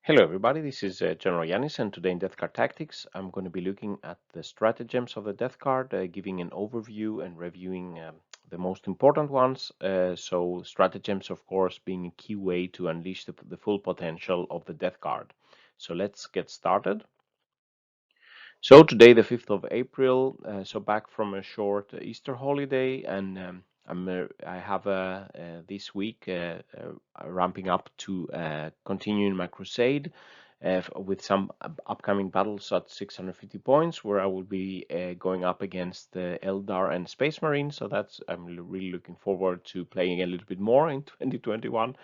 Hello everybody, this is General Yanis, and today in Death Card Tactics I'm going to be looking at the stratagems of the Death Card, giving an overview and reviewing the most important ones. So stratagems, of course, being a key way to unleash the full potential of the Death Card. So let's get started. So today, the 5th of April, so back from a short Easter holiday, and I have this week ramping up to continuing my crusade with some upcoming battles at 650 points, where I will be going up against the Eldar and Space Marines. So I'm really looking forward to playing a little bit more in 2021.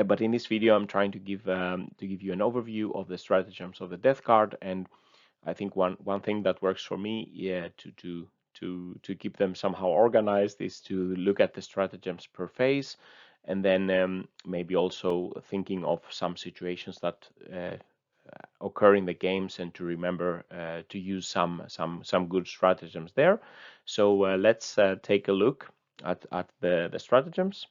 But in this video, I'm trying to give you an overview of the stratagems of the Death Card, and I think one thing that works for me, yeah, to keep them somehow organized is to look at the stratagems per phase, and then maybe also thinking of some situations that occur in the games, and to remember to use some good stratagems there. So let's take a look at the stratagems.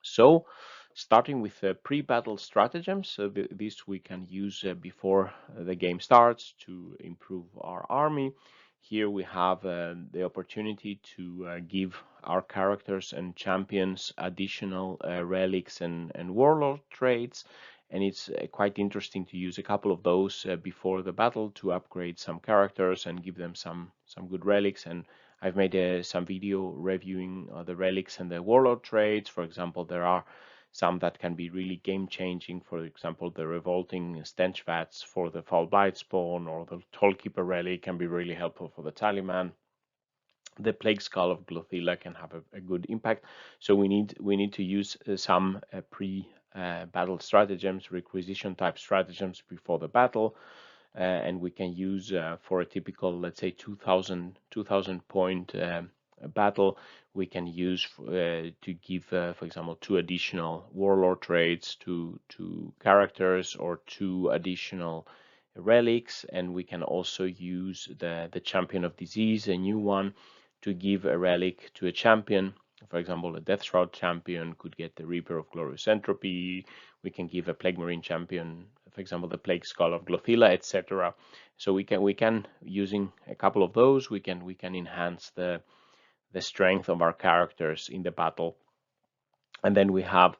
So, starting with pre-battle stratagems, so these we can use before the game starts to improve our army. Here we have the opportunity to give our characters and champions additional relics and warlord traits, and it's quite interesting to use a couple of those before the battle to upgrade some characters and give them some good relics. And I've made some video reviewing the relics and the warlord traits. For example, there are some that can be really game-changing. For example, the revolting stench vats for the foul blight spawn, or the tollkeeper relic can be really helpful for the talisman. The plague skull of Glothila can have a good impact. So we need to use some pre-battle stratagems, requisition type stratagems before the battle. And we can use for a typical, let's say, 2000 point battle, we can use to give, for example, 2 additional warlord traits to characters, or 2 additional relics. And we can also use the champion of disease, a new one, to give a relic to a champion. For example, a Death Shroud champion could get the Reaper of Glorious Entropy. We can give a Plague Marine champion, for example, the Plague Skull of Glothila, etc. So we can using a couple of those, we can enhance the strength of our characters in the battle. And then we have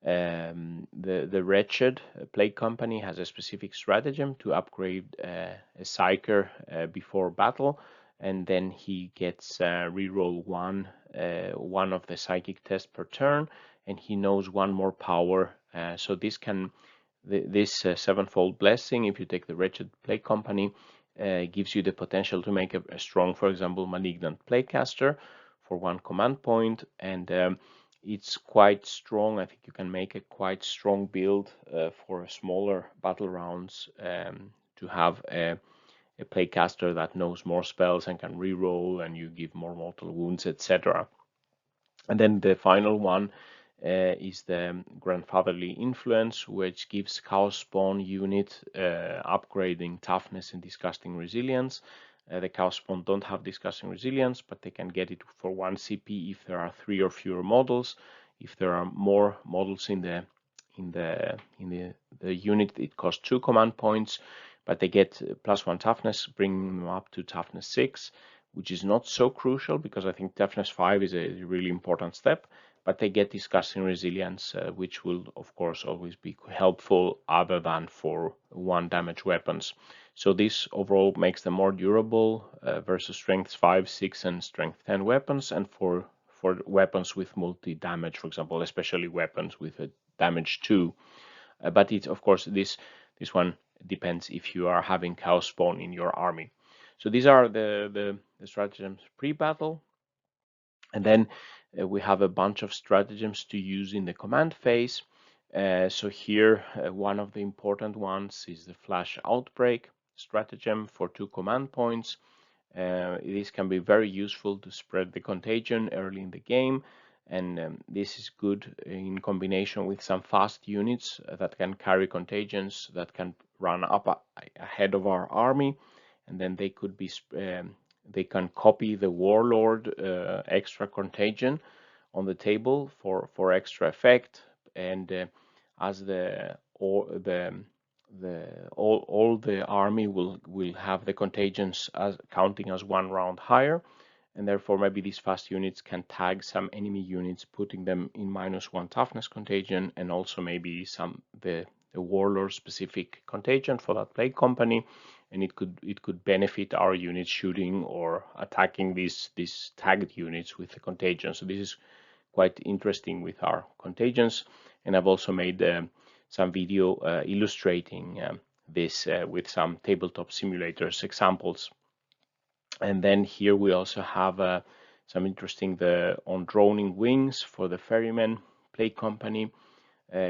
the Wretched Plague Company has a specific stratagem to upgrade a Psyker before battle, and then he gets reroll one of the psychic tests per turn, and he knows 1 more power. So this sevenfold blessing, if you take the Wretched Plague Company, gives you the potential to make a strong, for example, Malignant Plaguecaster for 1 command point, and it's quite strong. I think you can make a quite strong build for smaller battle rounds, to have a Plaguecaster that knows more spells and can reroll, and you give more mortal wounds, etc. And then the final one is the Grandfatherly Influence, which gives Chaos Spawn unit upgrading toughness and disgusting resilience. The Chaos Spawn don't have disgusting resilience, but they can get it for 1 CP if there are 3 or fewer models. If there are more models in the unit, it costs 2 command points, but they get +1 toughness, bringing them up to toughness 6, which is not so crucial because I think toughness 5 is a really important step. But they get disgusting resilience, which will of course always be helpful, other than for 1 damage weapons. So this overall makes them more durable versus strength 5, 6, and strength 10 weapons, and for weapons with multi-damage, for example, especially weapons with a damage 2. But it's, of course, this one depends if you are having Chaos Spawn in your army. So these are the stratagems pre-battle. And then we have a bunch of stratagems to use in the command phase. So here, one of the important ones is the Flash Outbreak stratagem for 2 command points. This can be very useful to spread the contagion early in the game, and this is good in combination with some fast units that can carry contagions that can run up ahead of our army, and then they could be they can copy the Warlord extra contagion on the table for extra effect. And as the or all the army will have the contagions as counting as one round higher, and therefore maybe these fast units can tag some enemy units, putting them in -1 toughness contagion, and also maybe some the warlord specific contagion for that plague company, and it could benefit our units shooting or attacking these tagged units with the contagion. So this is quite interesting with our contagions, and I've also made some video illustrating this with some tabletop simulators examples. And then here we also have some interesting on droning wings for the ferryman plague company.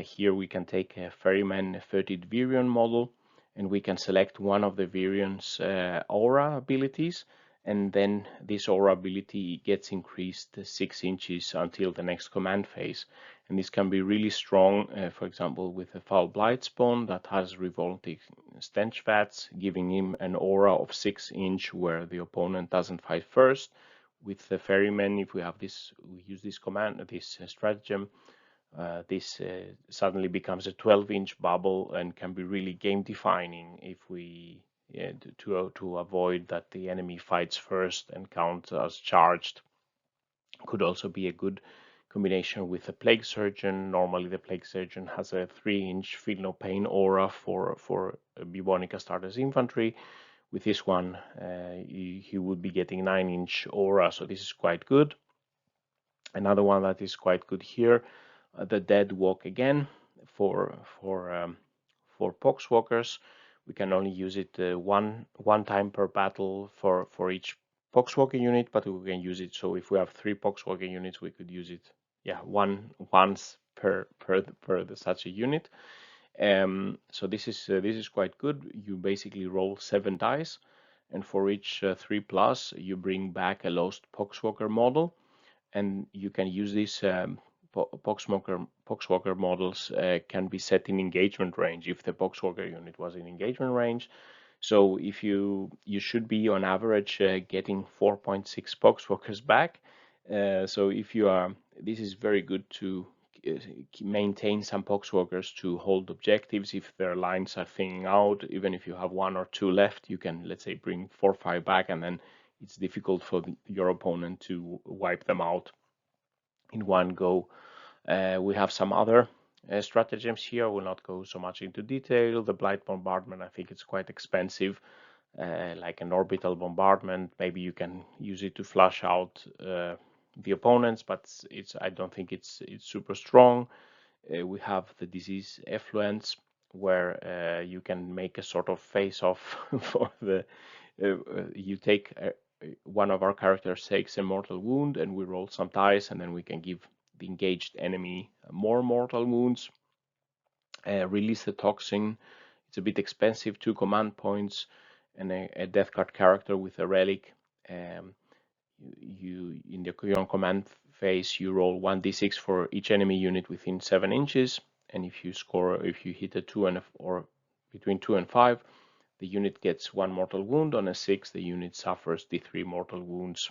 Here we can take a ferryman 30th Virion model, and we can select one of the Virion's aura abilities, and then this aura ability gets increased 6 inches until the next command phase. And this can be really strong, for example, with a Foul Blightspawn that has revolting stench vats, giving him an aura of 6 inch where the opponent doesn't fight first. With the ferryman, if we have this, we use this command, this stratagem, this suddenly becomes a 12-inch bubble and can be really game defining if we to avoid that the enemy fights first and counts as charged. Could also be a good combination with a plague surgeon. Normally the plague surgeon has a 3-inch feel no pain aura for bubonic Astartes infantry. With this one he would be getting 9-inch aura, so this is quite good. Another one that is quite good here, the Dead Walk again for Poxwalkers. We can only use it one time per battle for each Poxwalker unit, but we can use it. So if we have 3 Poxwalker units, we could use it, once per such a unit. So this is quite good. You basically roll 7 dice, and for each 3+, you bring back a lost Poxwalker model, and you can use these Poxwalker models can be set in engagement range if the Poxwalker unit was in engagement range. So if you should be on average getting 4.6 Poxwalkers back. So if you are, this is very good to maintain some Poxwalkers to hold objectives if their lines are thinning out. Even if you have 1 or 2 left, you can, let's say, bring 4 or 5 back, and then it's difficult for your opponent to wipe them out in one go. We have some other stratagems here. I will not go so much into detail. The Blight Bombardment, I think it's quite expensive, like an orbital bombardment. Maybe you can use it to flush out the opponents, but I don't think it's super strong. We have the Disease Effluence, where you can make a sort of face-off for the you take one of our characters takes a mortal wound, and we roll some dice, and then we can give the engaged enemy more mortal wounds. Release the Toxin. It's a bit expensive, 2 command points, and a death card character with a relic. You in your command phase, you roll 1d6 for each enemy unit within 7 inches, and if you hit a 2 or between 2 and 5, the unit gets 1 mortal wound. On a 6, the unit suffers the 3 mortal wounds.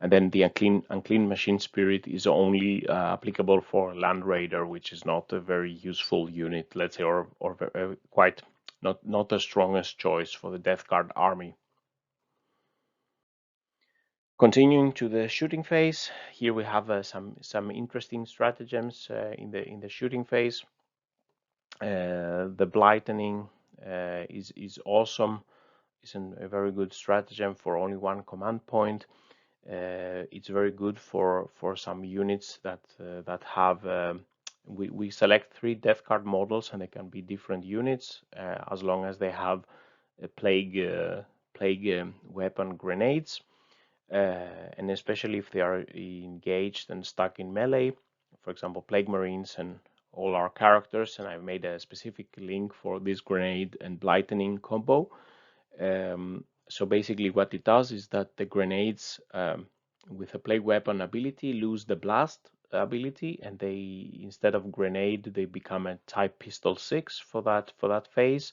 And then the unclean machine spirit is only applicable for Land Raider, which is not a very useful unit, let's say, or quite not the strongest choice for the Death Guard army. Continuing to the shooting phase, here we have some interesting stratagems in the shooting phase. The Blightening is awesome. It's a very good stratagem for only 1 command point. It's very good for some units that have. We select 3 death card models, and they can be different units as long as they have a plague weapon grenades. And especially if they are engaged and stuck in melee, for example, Plague Marines and all our characters, and I've made a specific link for this grenade and Blightening combo. So basically what it does is that the grenades with a Plague Weapon ability lose the Blast ability, and they, instead of grenade, they become a type Pistol 6 for that phase.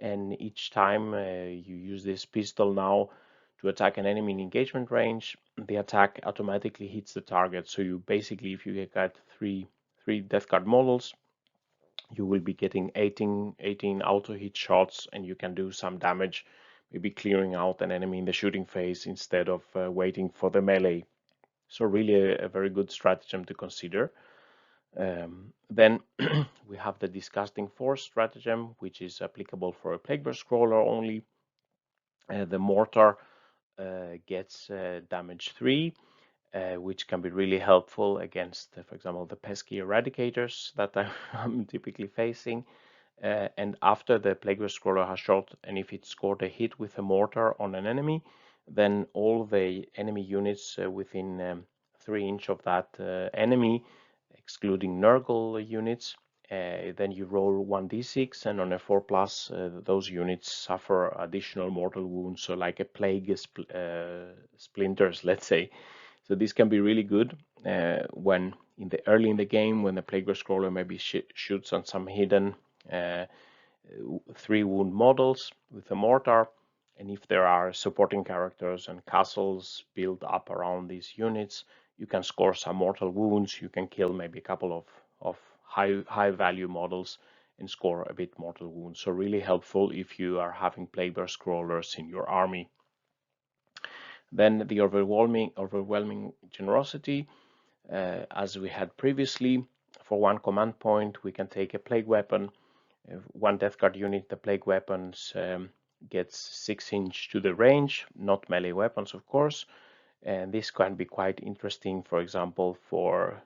And each time you use this pistol now to attack an enemy in engagement range, the attack automatically hits the target. So you basically, if you get 3 death card models, you will be getting 18 auto hit shots, and you can do some damage, maybe clearing out an enemy in the shooting phase instead of waiting for the melee. So really a very good stratagem to consider. Then we have the Disgusting Force stratagem, which is applicable for a Plaguebear Scroller only. The Mortar gets damage 3, which can be really helpful against, for example, the pesky Eradicators that I'm typically facing. And after the Plaguebear Scroller has shot, and if it scored a hit with a mortar on an enemy, then all the enemy units within 3 inch of that enemy, excluding Nurgle units, then you roll 1d6, and on a 4+, those units suffer additional mortal wounds, so like a plague splinters, let's say. So this can be really good when early in the game, when the Plaguebear Scroller maybe shoots on some hidden 3 wound models with a mortar, and if there are supporting characters and castles built up around these units, you can score some mortal wounds. You can kill maybe a couple of high value models and score a bit mortal wounds. So really helpful if you are having Plaguebear Scrollers in your army. Then the overwhelming generosity, as we had previously. For 1 command point, we can take a plague weapon. 1 Death Guard unit, the plague weapons gets 6 inch to the range, not melee weapons, of course. And this can be quite interesting, for example, for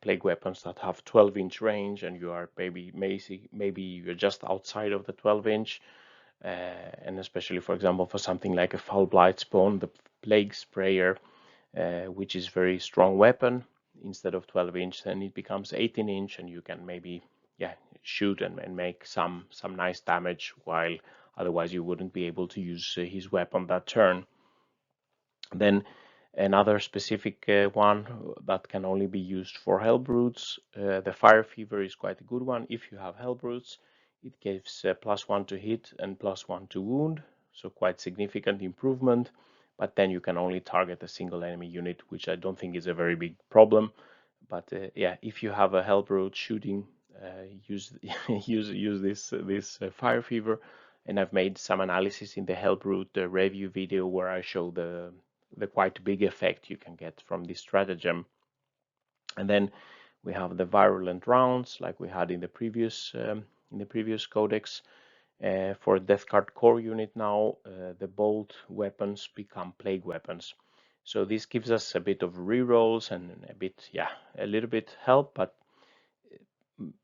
plague weapons that have 12-inch range, and you are maybe you're just outside of the 12-inch. And especially, for example, for something like a Foul Blight Spawn, the Plague Sprayer, which is very strong weapon, instead of 12-inch, then it becomes 18-inch, and you can maybe shoot and make some nice damage, while otherwise you wouldn't be able to use his weapon that turn. Then another specific one that can only be used for Hellbrutes, the Fire Fever is quite a good one. If you have Hellbrutes, it gives +1 to hit and +1 to wound, so quite significant improvement. But then you can only target a single enemy unit, which I don't think is a very big problem. But if you have a Hellbrute shooting, use this Fire Fever. And I've made some analysis in the Hellbrute review video where I show the quite big effect you can get from this stratagem. And then we have the virulent rounds, like we had in the previous codex. For Death Guard core unit now, the bolt weapons become plague weapons. So this gives us a bit of rerolls and a little bit help, but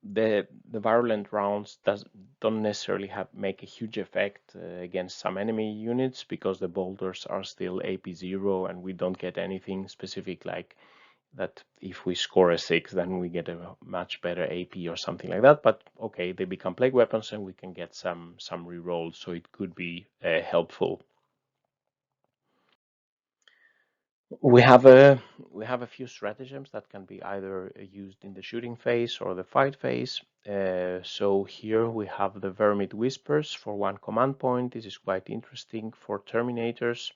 the virulent rounds don't necessarily make a huge effect against some enemy units, because the bolters are still AP0, and we don't get anything specific like that. If we score a 6, then we get a much better AP or something like that. But okay, they become plague weapons, and we can get some rerolls, so it could be helpful. We have a few stratagems that can be either used in the shooting phase or the fight phase. So here we have the Vermid Whispers for 1 command point. This is quite interesting for Terminators.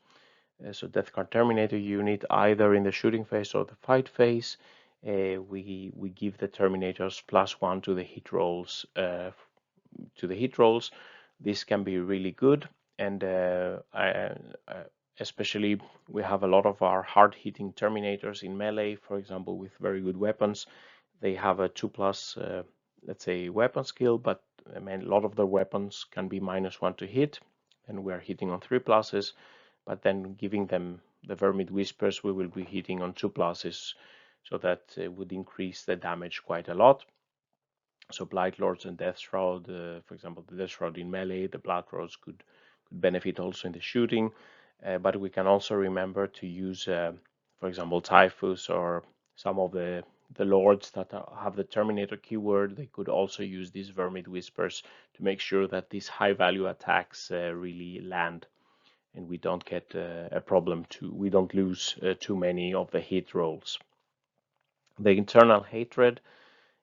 So Death Guard Terminator unit, either in the shooting phase or the fight phase, we give the Terminators +1 to the hit rolls. This can be really good, and especially we have a lot of our hard-hitting Terminators in melee, for example, with very good weapons. They have a 2+, let's say, weapon skill, but I mean, a lot of their weapons can be -1 to hit, and we're hitting on 3+. But then giving them the Vermid Whispers, we will be hitting on 2+, so that would increase the damage quite a lot. So Blight Lords and Death Shroud, for example, the Death Shroud in melee, the Blood Lords could benefit also in the shooting. But we can also remember to use, for example, Typhus or some of the lords that have the Terminator keyword. They could also use these Vermid Whispers to make sure that these high value attacks really land, and we don't get a problem we don't lose too many of the hit rolls. The Internal Hatred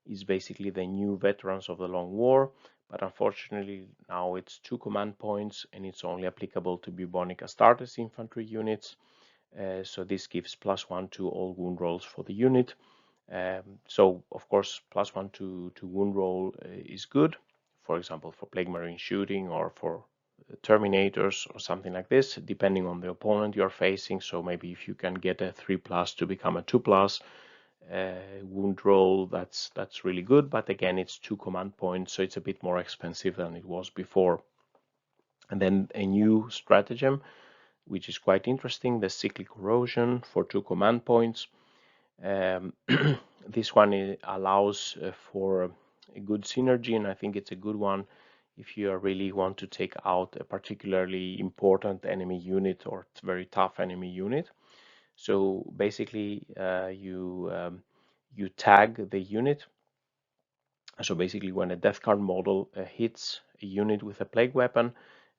is basically the new Veterans of the Long War, but unfortunately now it's 2 command points, and it's only applicable to Bubonic Astartes infantry units. So this gives +1 to all wound rolls for the unit. So of course, +1 to wound roll is good, for example, for Plague Marine shooting or for Terminators or something like this, depending on the opponent you're facing. So maybe if you can get a 3+ to become a 2+, wound roll, that's really good. But again, it's 2 command points, so it's a bit more expensive than it was before. And then a new stratagem, which is quite interesting, the Cyclic Corrosion for 2 command points. This one allows for a good synergy, and I think it's a good one if you really want to take out a particularly important enemy unit or very tough enemy unit. So basically, you tag the unit. So basically, when a death card model hits a unit with a plague weapon,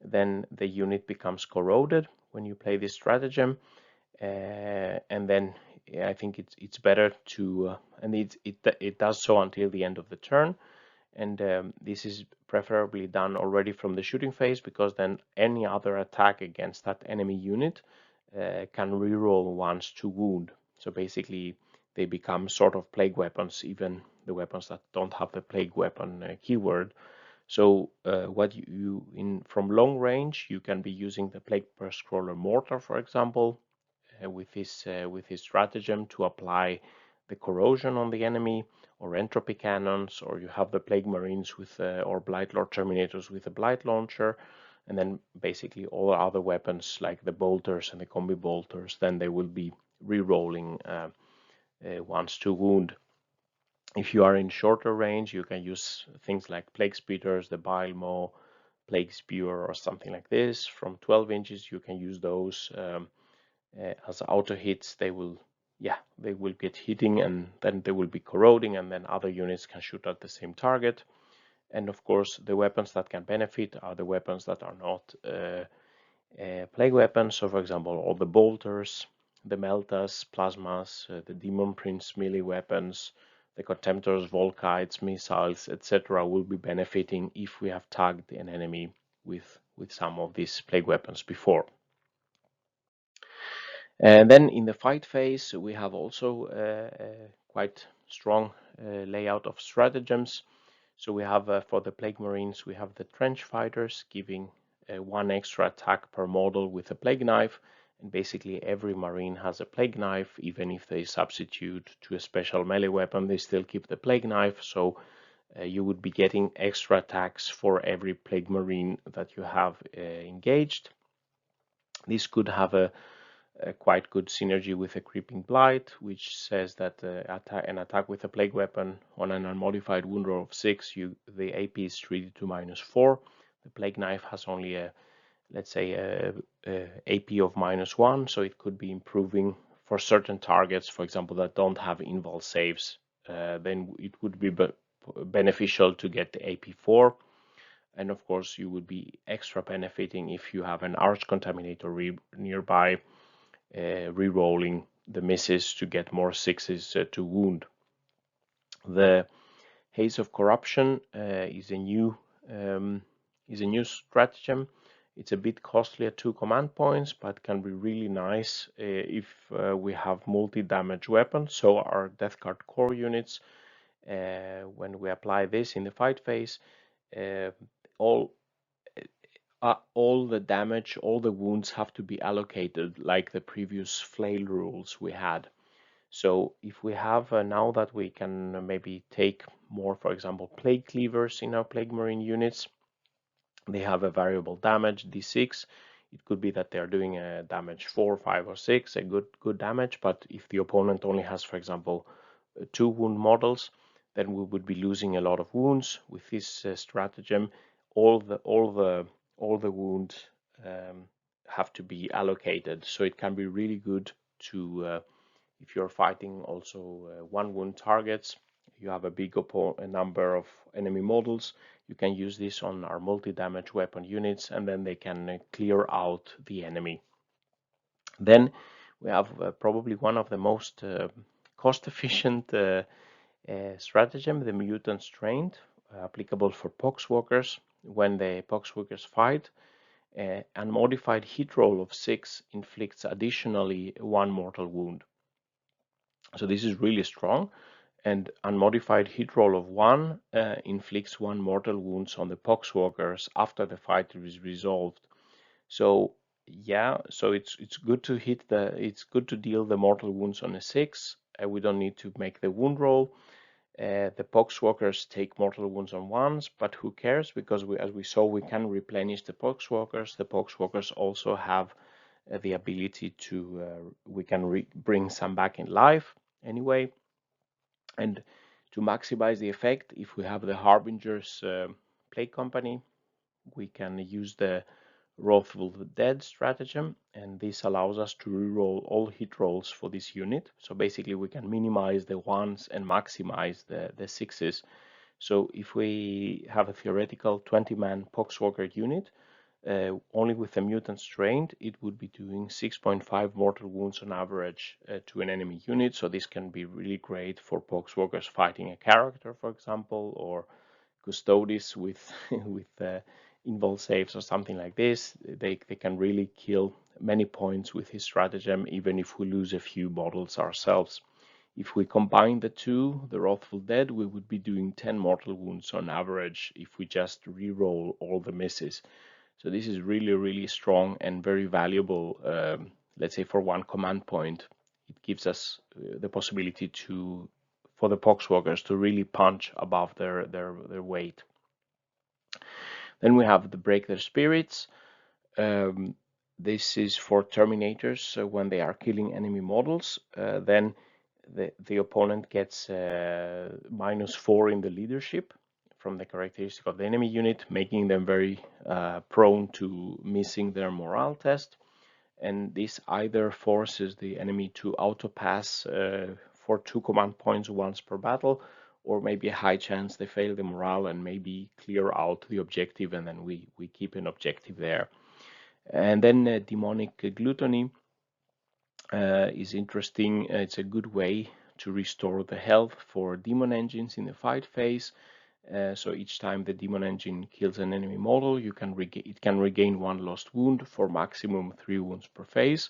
then the unit becomes corroded when you play this stratagem. And then I think it's better to and it does so until the end of the turn, and this is preferably done already from the shooting phase, because then any other attack against that enemy unit can reroll once to wound. So basically, they become sort of plague weapons, even the weapons that don't have the plague weapon keyword. So what you in from long range, you can be using the Plague Burst Crawler Mortar, for example, with his stratagem to apply the corrosion on the enemy, or entropy cannons, or you have the Plague Marines with or Blight Lord Terminators with a Blight Launcher, and then basically all other weapons like the bolters and the combi bolters, then they will be re-rolling once to wound. If you are in shorter range, you can use things like Plague Spitters, the Bile Maw, Plague Spewer, or something like this. From 12 inches, you can use those as auto hits. They will get hitting, and then they will be corroding, and then other units can shoot at the same target. And of course, the weapons that can benefit are the weapons that are not plague weapons. So for example, all the bolters, the meltas, plasmas, the demon prince melee weapons, the contemptors, volkites, missiles, etc. will be benefiting if we have tagged an enemy with some of these plague weapons before. And then in the fight phase, we have also a quite strong layout of stratagems. So we have for the Plague Marines, we have the Trench Fighters giving 1 extra attack per model with a Plague Knife. And basically every Marine has a Plague Knife. Even if they substitute to a special melee weapon, they still keep the Plague Knife. So you would be getting extra attacks for every Plague Marine that you have engaged. This could have a quite good synergy with a Creeping Blight, which says that an attack with a plague weapon on an unmodified wound roll of 6, the AP is treated to -4. The plague knife has only let's say a AP of -1, so it could be improving for certain targets, for example, that don't have invul saves. Then it would be beneficial to get the AP 4. And of course, you would be extra benefiting if you have an Arch Contaminator nearby, re-rolling the misses to get more 6s to wound. The Haze of Corruption is a new stratagem. It's a bit costly at 2 command points, but can be really nice if we have multi-damage weapons. So our Death Guard core units, when we apply this in the fight phase, all the damage, all the wounds have to be allocated like the previous flail rules we had. So if we have now that we can maybe take more, for example, plague cleavers in our plague marine units, they have a variable damage d6. It could be that they are doing a damage 4, 5, or 6, a good damage. But if the opponent only has, for example, 2 wound models, then we would be losing a lot of wounds. With this stratagem, all the wounds have to be allocated, so it can be really good to if you're fighting also 1 wound targets. You have a big number of enemy models. You can use this on our multi-damage weapon units, and then they can clear out the enemy. Then we have probably one of the most cost-efficient stratagem, the Mutant Strain, applicable for Poxwalkers. When the Poxwalkers fight, an unmodified hit roll of 6 inflicts additionally 1 mortal wound. So this is really strong. and unmodified hit roll of 1 inflicts 1 mortal wounds on the poxwalkers after the fight is resolved. So yeah, so it's good to deal the mortal wounds on a 6. We don't need to make the wound roll. The poxwalkers take mortal wounds on 1s, but who cares, because as we saw, we can replenish the poxwalkers. The poxwalkers also have the ability to we can bring some back in life anyway. And to maximize the effect, if we have the Harbinger's Plague Company, we can use the Wrathful Dead stratagem, and this allows us to reroll all hit rolls for this unit. So basically we can minimize the 1s and maximize the 6s. So if we have a theoretical 20-man Poxwalker unit, only with the Mutant Strain, it would be doing 6.5 mortal wounds on average to an enemy unit. So this can be really great for Poxwalkers fighting a character, for example, or Custodes with invul saves or something like this. They can really kill many points with his stratagem, even if we lose a few bottles ourselves. If we combine the two, the Wrathful Dead, we would be doing 10 mortal wounds on average if we just re-roll all the misses. So this is really, really strong and very valuable, let's say for 1 command point. It gives us the possibility for the Poxwalkers to really punch above their weight. Then we have the Break Their Spirits. This is for Terminators, so when they are killing enemy models, then the opponent gets -4 in the leadership from the characteristic of the enemy unit, making them very prone to missing their morale test. And this either forces the enemy to auto-pass for 2 command points once per battle, or maybe a high chance they fail the morale and maybe clear out the objective, and then we keep an objective there. And then Demonic Gluttony is interesting. It's a good way to restore the health for demon engines in the fight phase. So each time the demon engine kills an enemy model, it can regain 1 lost wound for maximum 3 wounds per phase.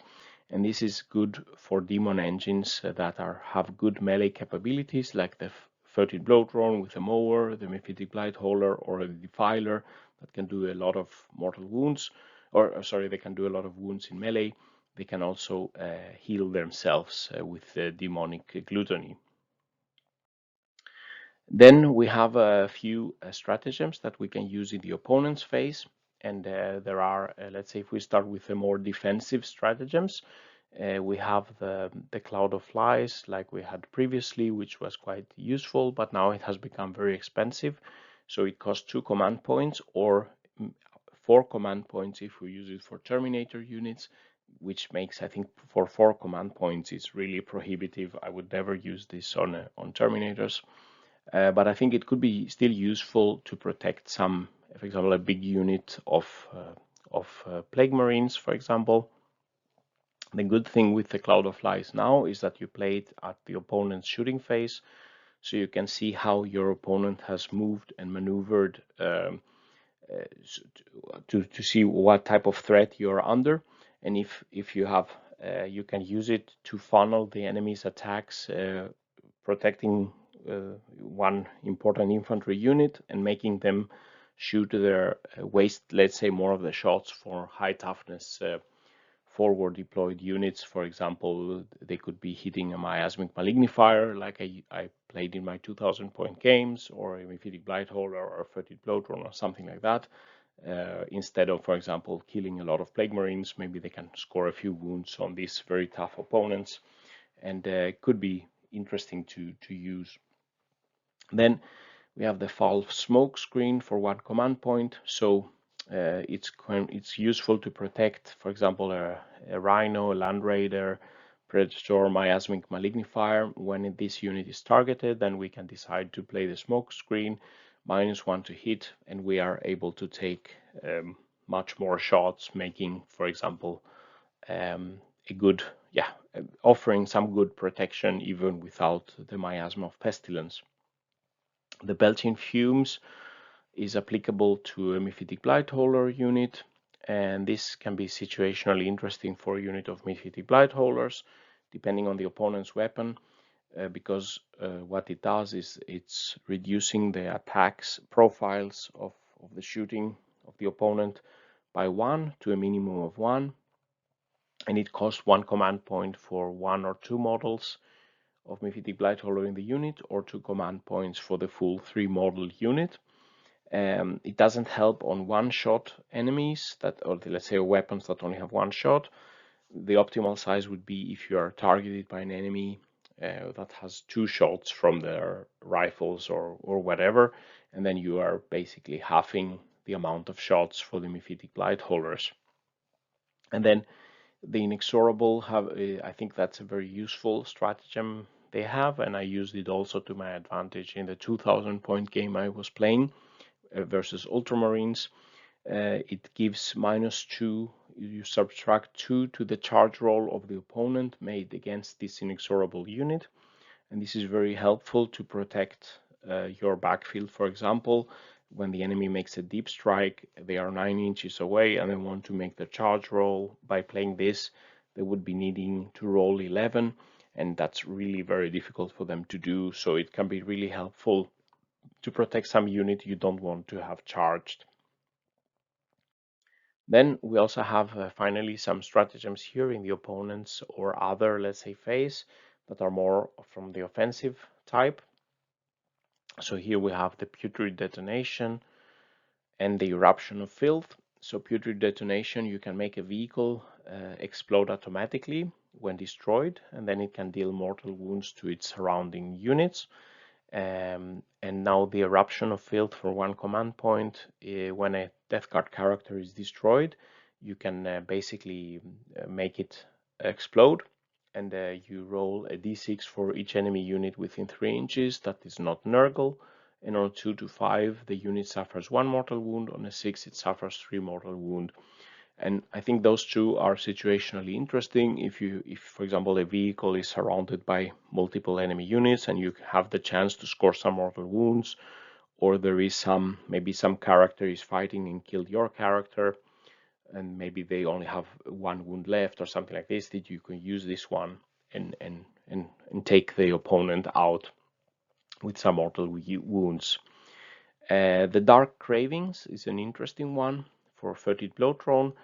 And this is good for demon engines that have good melee capabilities, like the 13 Bloodthorn with a mower, the Mephitic Blightholder, or a Defiler that can do a lot of mortal wounds, or sorry, they can do a lot of wounds in melee. They can also heal themselves with demonic gluttony. Then we have a few stratagems that we can use in the opponent's phase. And there are, let's say, if we start with the more defensive stratagems, we have the Cloud of Flies like we had previously, which was quite useful, but now it has become very expensive. So it costs 2 command points or 4 command points if we use it for Terminator units, which makes, I think, for 4 command points, it's really prohibitive. I would never use this on Terminators. But I think it could be still useful to protect some, for example, a big unit of Plague Marines, for example. The good thing with the Cloud of Flies now is that you play it at the opponent's shooting phase, so you can see how your opponent has moved and maneuvered to see what type of threat you're under. And if you have, you can use it to funnel the enemy's attacks, protecting 1 important infantry unit and making them shoot their waste, let's say, more of the shots for high toughness forward deployed units. For example, they could be hitting a miasmic malignifier like I played in my 2000 point games, or a Mephitic Blightholder or a 13 Bloodthorn or something like that. Instead of, for example, killing a lot of Plague Marines, maybe they can score a few wounds on these very tough opponents, and it could be interesting to use. Then we have the Foul Smoke screen for 1 command point. So it's useful to protect, for example, a Rhino, a Land Raider, Predator, Miasmic Malignifier. When this unit is targeted, then we can decide to play the smoke screen, -1 to hit, and we are able to take much more shots, making, for example, a good, offering some good protection even without the Miasma of Pestilence. The Belching Fumes is applicable to a Mephitic Blightholder unit, and this can be situationally interesting for a unit of Mephitic Blightholders, depending on the opponent's weapon. because what it does is it's reducing the attacks profiles of the shooting of the opponent by 1 to a minimum of 1, and it costs 1 command point for 1 or 2 models of Mephitic Blightholder in the unit, or 2 command points for the full 3 model unit. It doesn't help on one-shot enemies or let's say weapons that only have one shot. The optimal size would be if you are targeted by an enemy that has 2 shots from their rifles or whatever, and then you are basically halving the amount of shots for the Mephitic Blightholders. And then the Inexorable I think that's a very useful stratagem they have, and I used it also to my advantage in the 2000 point game I was playing versus Ultramarines. It gives -2, you subtract 2 to the charge roll of the opponent made against this Inexorable unit, and this is very helpful to protect your backfield. For example, when the enemy makes a deep strike, they are 9 inches away and they want to make the charge roll. By playing this, they would be needing to roll 11, and that's really very difficult for them to do, so it can be really helpful to protect some unit you don't want to have charged. Then we also have finally some stratagems here in the opponent's or other, let's say, phase that are more from the offensive type. So here we have the Putrid Detonation and the Eruption of Filth. So Putrid Detonation, you can make a vehicle explode automatically when destroyed, and then it can deal mortal wounds to its surrounding units. And now the Eruption of Filth for 1 command point. When a Death Guard character is destroyed, you can basically make it explode, and you roll a d6 for each enemy unit within 3 inches that is not Nurgle, and on 2 to 5 the unit suffers 1 mortal wound, on a 6 it suffers 3 mortal wound. And I think those two are situationally interesting. If for example, a vehicle is surrounded by multiple enemy units and you have the chance to score some mortal wounds, or there is maybe some character is fighting and killed your character, and maybe they only have 1 wound left or something like this, that you can use this one and take the opponent out with some mortal wounds. The Dark Cravings is an interesting one for Fetid Bloodthrone.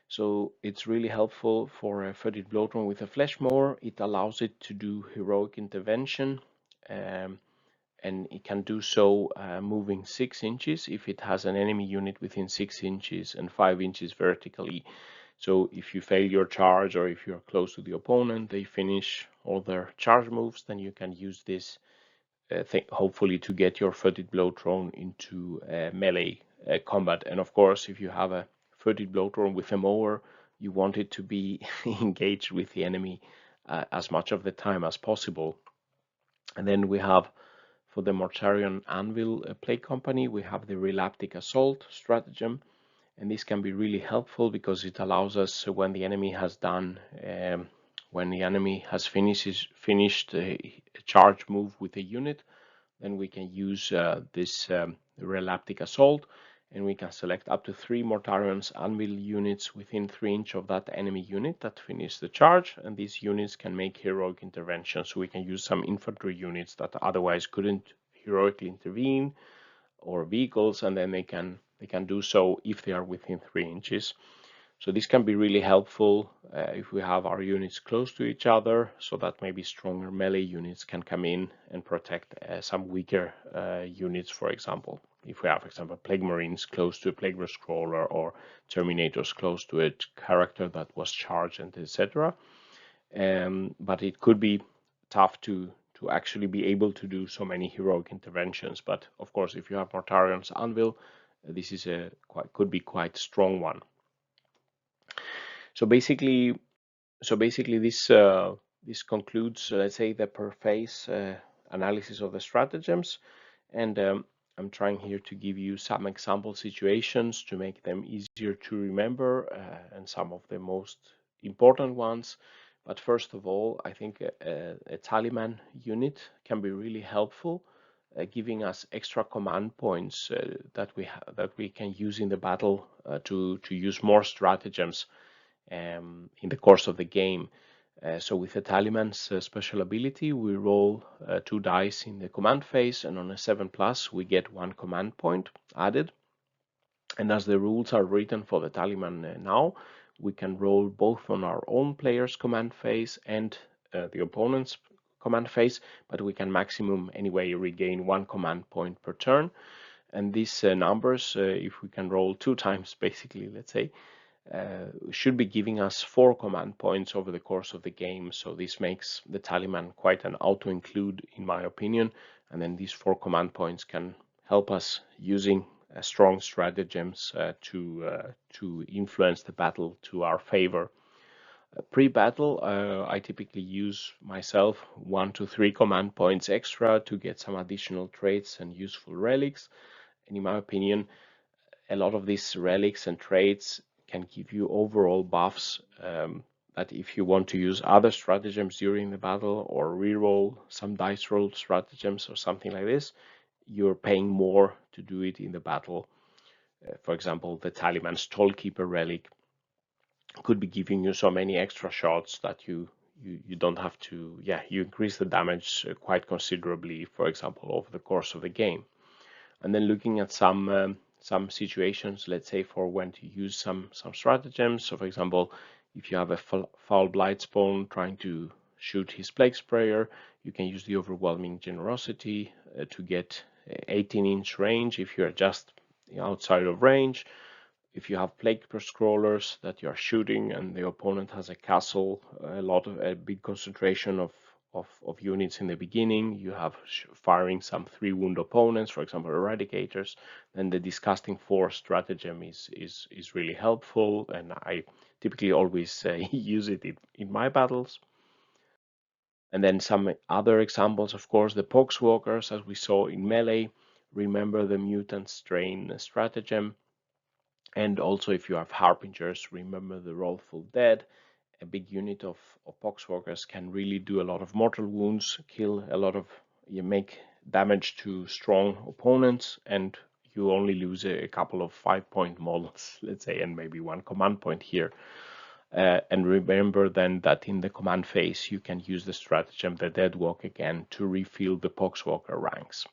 So it's really helpful for a Fetid Bloodthrone with a Flesh Maw. It allows it to do heroic intervention, and it can do so moving 6 inches if it has an enemy unit within 6 inches and 5 inches vertically. So if you fail your charge, or if you're close to the opponent, they finish all their charge moves, then you can use this hopefully to get your Fetid Bloodthrone into melee combat. And of course, if you have a Fetid Bloodthrone with a mower, you want it to be engaged with the enemy as much of the time as possible. And then we have, for the Mortarion Anvil Plague Company, we have the Relaptic Assault stratagem, and this can be really helpful because it allows us, when the enemy has finished a charge move with a unit, then we can use this Relaptic Assault, and we can select up to 3 Mortarion's Anvil units within 3 inches of that enemy unit that finished the charge, and these units can make heroic intervention. So we can use some infantry units that otherwise couldn't heroically intervene, or vehicles, and then they can do so if they are within 3 inches. So this can be really helpful if we have our units close to each other, so that maybe stronger melee units can come in and protect some weaker units, for example. If we have, for example, Plague Marines close to a Plague Scroller, or Terminators close to a character that was charged, and etc. But it could be tough to actually be able to do so many heroic interventions. But of course, if you have Mortarion's Anvil, this is could be quite strong one. So basically this concludes, let's say, the per phase analysis of the stratagems, and I'm trying here to give you some example situations to make them easier to remember, and some of the most important ones. But first of all, I think a Taliman unit can be really helpful, giving us extra command points that we can use in the battle to use more stratagems in the course of the game. So with the Taliman's special ability, we roll 2 dice in the command phase, and on a 7+, we get 1 command point added. And as the rules are written for the Taliman now, we can roll both on our own player's command phase and the opponent's command phase, but we can maximum anyway regain 1 command point per turn. And these numbers, if we can roll 2 times, basically, let's say, should be giving us 4 command points over the course of the game. So this makes the Taliman quite an auto-include, in my opinion. And then these 4 command points can help us using strong stratagems to influence the battle to our favor. Pre-battle, I typically use myself 1 to 3 command points extra to get some additional traits and useful relics. And in my opinion, a lot of these relics and traits can give you overall buffs that if you want to use other stratagems during the battle or reroll some dice roll stratagems or something like this, you're paying more to do it in the battle. For example, the Taliman's Tollkeeper relic could be giving you so many extra shots that you don't have to, you increase the damage quite considerably, for example, over the course of the game. And then looking at some situations, let's say for when to use some stratagems. So for example, if you have a foul blight spawn trying to shoot his plague sprayer, you can use the overwhelming generosity to get 18-inch range if you're just outside of range. If you have plague scrollers that you are shooting and the opponent has a castle, a big concentration of units in the beginning, you have firing some 3-wound opponents, for example, eradicators, then the Disgusting Force stratagem is really helpful, and I typically always use it in my battles. And then some other examples, of course, the Poxwalkers, as we saw in melee. Remember the Mutant Strain stratagem. And also, if you have Harbingers, remember the Wrathful Dead. A big unit of Poxwalkers can really do a lot of mortal wounds, you make damage to strong opponents, and you only lose a couple of 5-point models, let's say, and maybe 1 command point here. And remember then that in the command phase, you can use the stratagem, the Dead Walk, again to refill the Poxwalker ranks.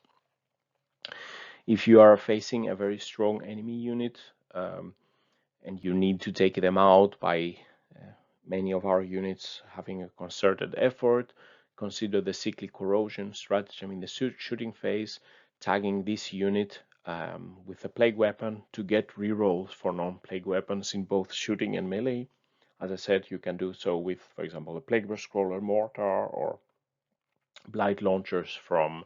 If you are facing a very strong enemy unit, and you need to take them out by many of our units having a concerted effort, consider the Cyclic Corrosion stratagem in the shooting phase, tagging this unit with a plague weapon to get rerolls for non-plague weapons in both shooting and melee. As I said, you can do so with, for example, a Plague Scroller Mortar or Blight Launchers from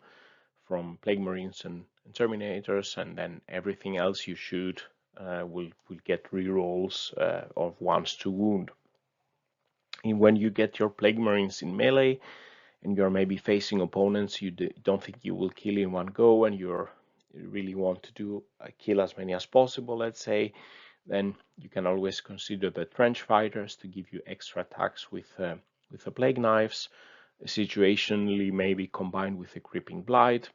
Plague Marines and Terminators, and then everything else you shoot will get rerolls of 1s to wound. And when you get your Plague Marines in melee and you're maybe facing opponents you don't think you will kill in one go, and you really want to do kill as many as possible, let's say, then you can always consider the Trench Fighters to give you extra attacks with the Plague Knives, situationally maybe combined with the Creeping Blight.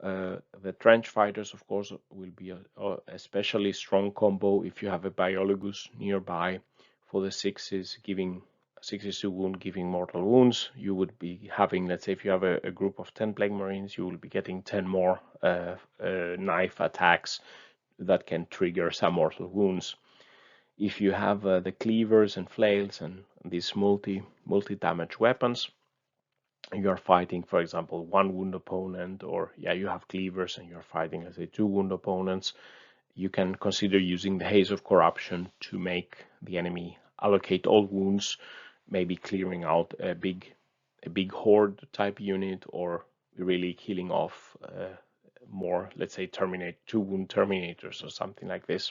The Trench Fighters, of course, will be a especially strong combo if you have a Biologus nearby for the 6s, giving 6s to wound, giving mortal wounds. You would be having, let's say, if you have a group of 10 Plague Marines, you will be getting 10 more knife attacks that can trigger some mortal wounds. If you have the Cleavers and Flails and these multi-damage weapons, you're fighting, for example, 1-wound opponent, or you have Cleavers and you're fighting, let's say, 2-wound opponents, you can consider using the Haze of Corruption to make the enemy allocate all wounds, maybe clearing out a big horde type unit, or really killing off more, let's say, 2-wound Terminators or something like this.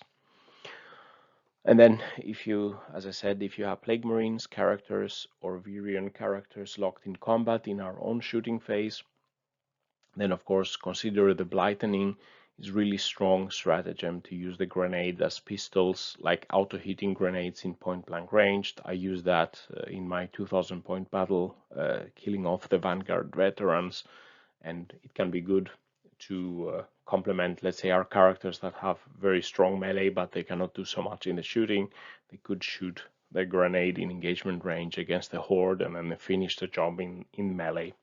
And then if you, as I said, if you have Plague Marines characters or Virion characters locked in combat in our own shooting phase, then of course consider the Blightening is really strong stratagem to use the grenade as pistols, like auto-hitting grenades in point-blank range. I use that in my 2000-point battle, killing off the Vanguard veterans, and it can be good to complement, let's say, our characters that have very strong melee, but they cannot do so much in the shooting. They could shoot the grenade in engagement range against the horde, and then finish the job in melee.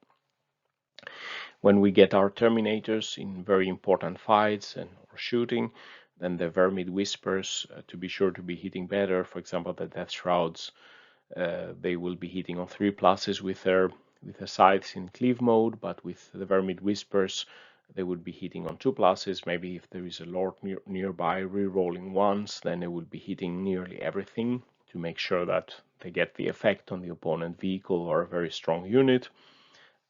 When we get our Terminators in very important fights and or shooting, then the Vermid Whispers, to be sure to be hitting better. For example, the Death Shrouds, they will be hitting on 3+ with their scythes in cleave mode, but with the Vermid Whispers, they would be hitting on 2+. Maybe if there is a Lord nearby re-rolling ones, then they will be hitting nearly everything to make sure that they get the effect on the opponent vehicle or a very strong unit.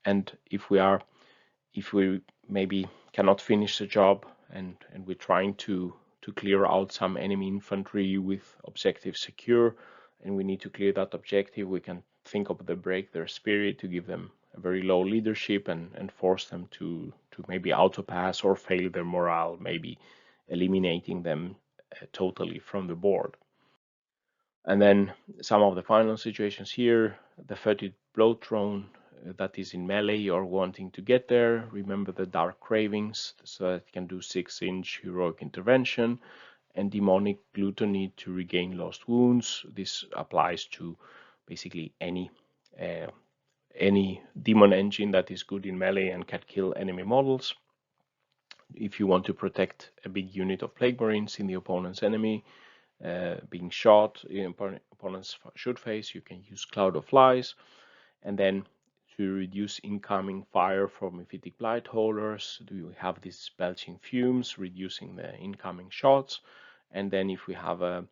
And if we maybe cannot finish the job and we're trying to clear out some enemy infantry with objective secure, and we need to clear that objective, we can think of the break their spirit to give them a very low leadership and force them to maybe autopass or fail their morale, maybe eliminating them totally from the board. And then some of the final situations here, the 30 blow throne that is in melee or wanting to get there. Remember the dark cravings, so that it can do 6-inch heroic intervention, and demonic gluttony to regain lost wounds. This applies to basically any demon engine that is good in melee and can kill enemy models. If you want to protect a big unit of Plague Marines in the opponent's enemy being shot in opponent's shoot phase, you can use Cloud of Flies. And then to reduce incoming fire from Mephitic Blight holders, we have these belching fumes, reducing the incoming shots. And then if we have a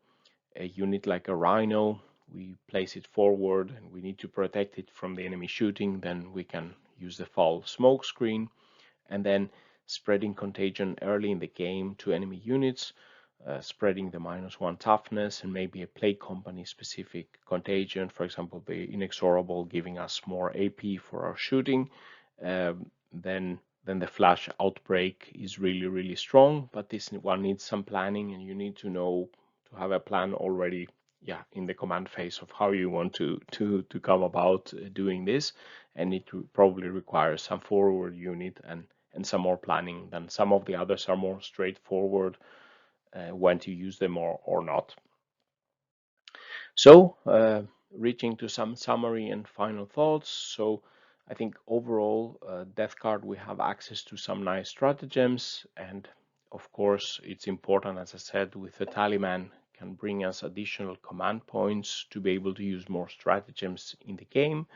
unit like a Rhino, we place it forward and we need to protect it from the enemy shooting, then we can use the Fall Smoke Screen. And then spreading contagion early in the game to enemy units, spreading the -1 toughness and maybe a Plague Company specific contagion, for example the Inexorable giving us more AP for our shooting. Then the Flash Outbreak is really strong, but this one needs some planning, and you need to know to have a plan already in the command phase of how you want to come about doing this, and it probably requires some forward unit and some more planning. Than some of the others are more straightforward when to use them or not. So reaching to some summary and final thoughts. So I think overall Death Card, we have access to some nice stratagems, and of course it's important, as I said, with the Taliman can bring us additional command points to be able to use more stratagems in the game.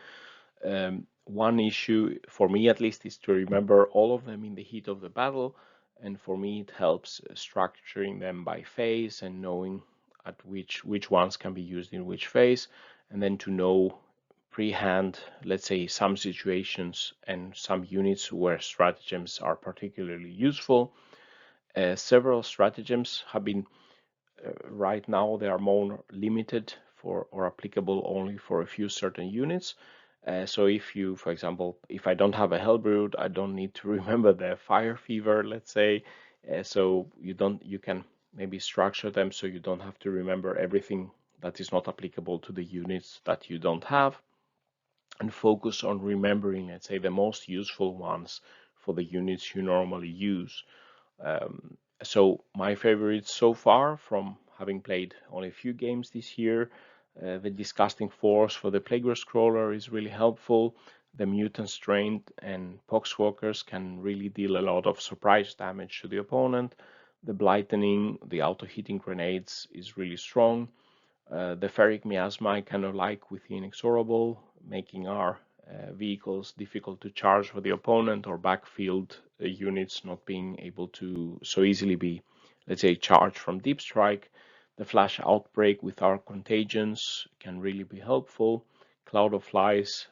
One issue for me at least is to remember all of them in the heat of the battle, and for me it helps structuring them by phase and knowing at which ones can be used in which phase, and then to know pre-hand, let's say, some situations and some units where stratagems are particularly useful. Several stratagems have been right now they are more limited for or applicable only for a few certain units. So if you, for example, if I don't have a Hellbrood, I don't need to remember the Fire Fever, let's say. So you can maybe structure them so you don't have to remember everything that is not applicable to the units that you don't have, and focus on remembering, let's say, the most useful ones for the units you normally use. So my favorites so far, from having played only a few games this year, the Disgusting Force for the Plague Scroller is really helpful. The Mutant Strain and Poxwalkers can really deal a lot of surprise damage to the opponent. The Blightening, the auto-hitting grenades is really strong. The Ferric Miasma I kind of like with the Inexorable, making our vehicles difficult to charge for the opponent, or backfield units not being able to so easily be, let's say, charged from deep strike. The Flash Outbreak with our contagions can really be helpful. Cloud of Flies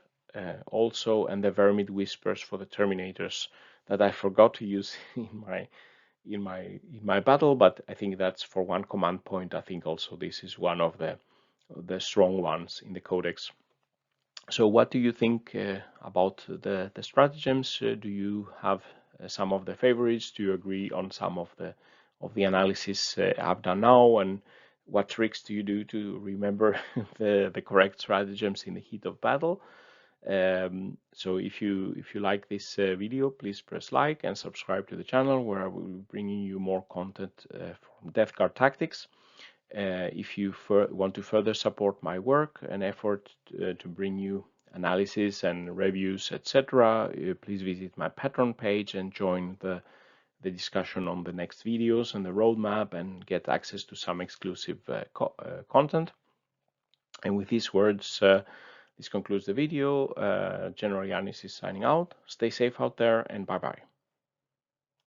also, and the Vermid Whispers for the Terminators that I forgot to use in my battle, but I think that's for one command point. I think also this is one of the strong ones in the Codex. So what do you think about the stratagems? Do you have some of the favorites? Do you agree on some of the analysis I've done now? And what tricks do you do to remember the correct stratagems in the heat of battle? So if you like this video, please press like and subscribe to the channel, where I will be bringing you more content from Death Card Tactics. If you want to further support my work and effort to bring you analysis and reviews, etc., please visit my Patreon page and join the discussion on the next videos and the roadmap and get access to some exclusive content. And with these words, this concludes the video. General Yanis is signing out. Stay safe out there, and bye-bye.